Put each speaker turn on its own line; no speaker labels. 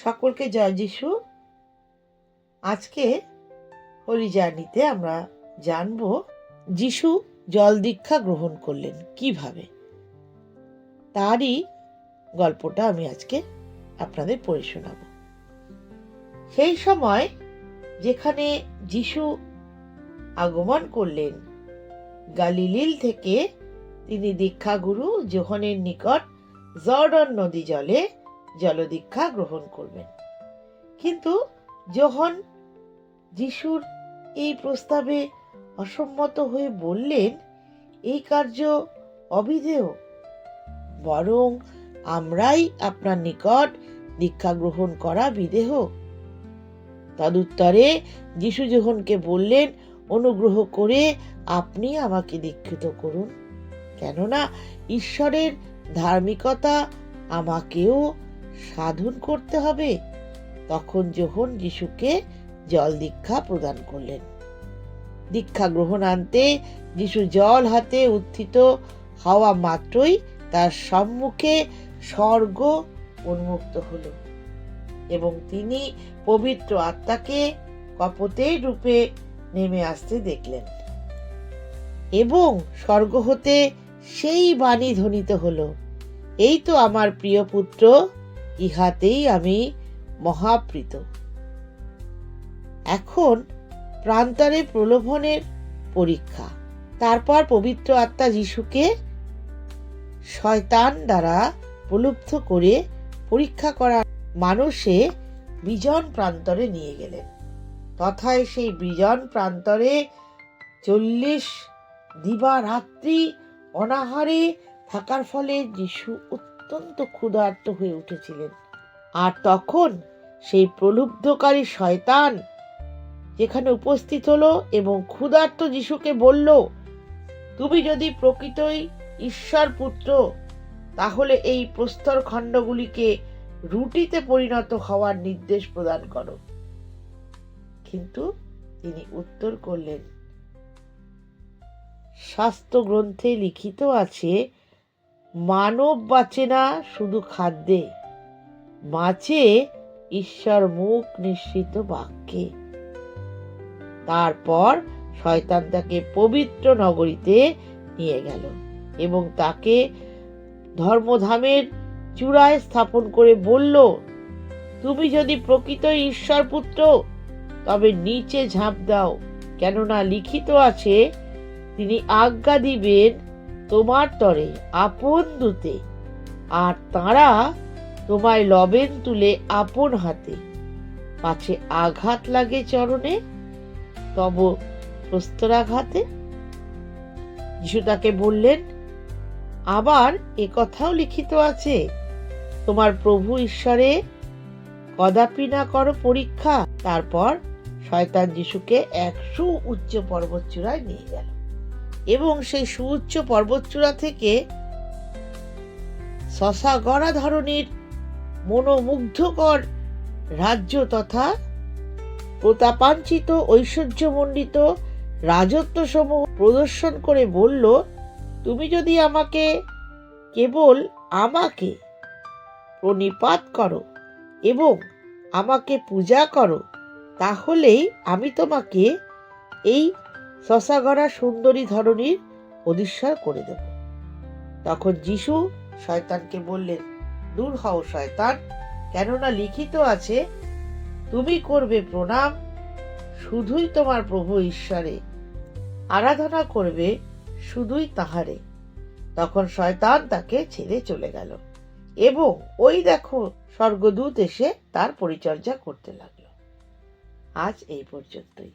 সকলকে জয় যিশু। আজকে হোলি জার্নিতে আমরা জানব যিশু জল দীক্ষা গ্রহণ করলেন কিভাবে। তারই গল্পটা আমি আজকে আপনাদের পড়ে শোনাব। সেই সময় যেখানে যিশু আগমন করলেন, গালিলিল থেকে তিনি দীক্ষাগুরু যোহনের নিকট জর্ডন নদী জলে জলদীক্ষা গ্রহণ করবেন। কিন্তু যোহন যিশুর এই প্রস্তাবে অসম্মত হয়ে বললেন, এই কার্য অবিধেয়, বরং আমরাই আপনার নিকট দীক্ষা গ্রহণ করা বিদেহ। তদুত্তরে যিশু যোহনকে বললেন, অনুগ্রহ করে আপনি আমাকে দীক্ষিত করুন, কেননা ঈশ্বরের ধার্মিকতা আমাকেও সাধন করতে হবে। তখন যোহন যিশুকে জল দীক্ষা প্রদান করলেন। দীক্ষা গ্রহণান্তে যিশু জল হাতে উত্থিত হওয়া মাত্রই তার সম্মুখে স্বর্গ উন্মুক্ত হল এবং তিনি পবিত্র আত্মাকে কপোতের রূপে নেমে আসতে দেখলেন। এবং স্বর্গ হতে সেই বাণী ধ্বনিত হলো, এই তো আমার প্রিয় পুত্র, ইহাতেই আমি মহাপ্রীত। এখন প্রান্তরে প্রলোভনের পরীক্ষা। তারপর পবিত্র আত্মা যিশুকে শয়তান দ্বারা প্রলুব্ধ করে পরীক্ষা করা মানুষে বিজন প্রান্তরে নিয়ে গেলেন। তথায় সেই বিজন প্রান্তরে 40 দিবারাত্রি অনাহারে থাকার ফলে যিশু অত্যন্ত ক্ষুধার্ত হয়ে উঠেছিলেন। আর তখন সেই প্রলুব্ধকারী শয়তান যেখানে উপস্থিত হলো এবং ক্ষুধার্ত যিশুকে বলল, তুমি যদি প্রকৃতই ঈশ্বর পুত্র, তাহলে এই প্রস্তর খণ্ডগুলিকে রুটিতে পরিণত হওয়ার নির্দেশ প্রদান করো। কিন্তু তিনি উত্তর করলেন, শাস্ত্র গ্রন্থে লিখিত আছে, মানব বাঁচে না শুধু খাদ্যে, বাঁচে ঈশ্বর মুখ নিঃসৃত বাক্যে। তারপর শয়তান তাকে পবিত্র নগরীতে নিয়ে গেল এবং তাকে ধর্মধামের চূড়ায় স্থাপন করে বলল, তুমি যদি প্রকৃত ঈশ্বর পুত্র, তবে নিচে ঝাঁপ দাও, কেননা লিখিত আছে, তিনি আজ্ঞা দিবেন তোমার তরে আপন দূতে, আর তাঁরা তোমায় লবেন তুলে আপন হাতে, পাছে আঘাত লাগে চরণে, তব প্রস্তরাঘাতে। যিশু তাকে বললেন, আবার একথাও লিখিত আছে, তোমার প্রভু ঈশ্বরে কদাপি না করো পরীক্ষা। তারপর শয়তান যিশুকে এক সুউচ্চ পর্বতচূড়ায় নিয়ে গেল এবং সেই সুউচ্চ পর্বতচূড়া থেকে শশাগড়া ধরনের মনোমুগ্ধকর রাজ্য তথা প্রতাপাঞ্চিত ঐশ্বর্যমণ্ডিত রাজত্ব সমূহ প্রদর্শন করে বলল, তুমি যদি কেবল আমাকে প্রণিপাত করো এবং আমাকে পূজা করো, তাহলেই আমি তোমাকে এই শশাগড়া সুন্দরী ধরনীর অধীশ্বর করে দেব। তখন যিশু শয়তানকে বললেন, দূর হও শয়তান, কেননা লিখিত আছে, তুমি করবে প্রণাম শুধুই তোমার প্রভু ঈশ্বরে, আরাধনা করবে শুধুই তাহারে। তখন শয়তান তাকে ছেড়ে চলে গেল এবং ওই দেখো স্বর্গদূত এসে তার পরিচর্যা করতে লাগলো। আজ এই পর্যন্তই।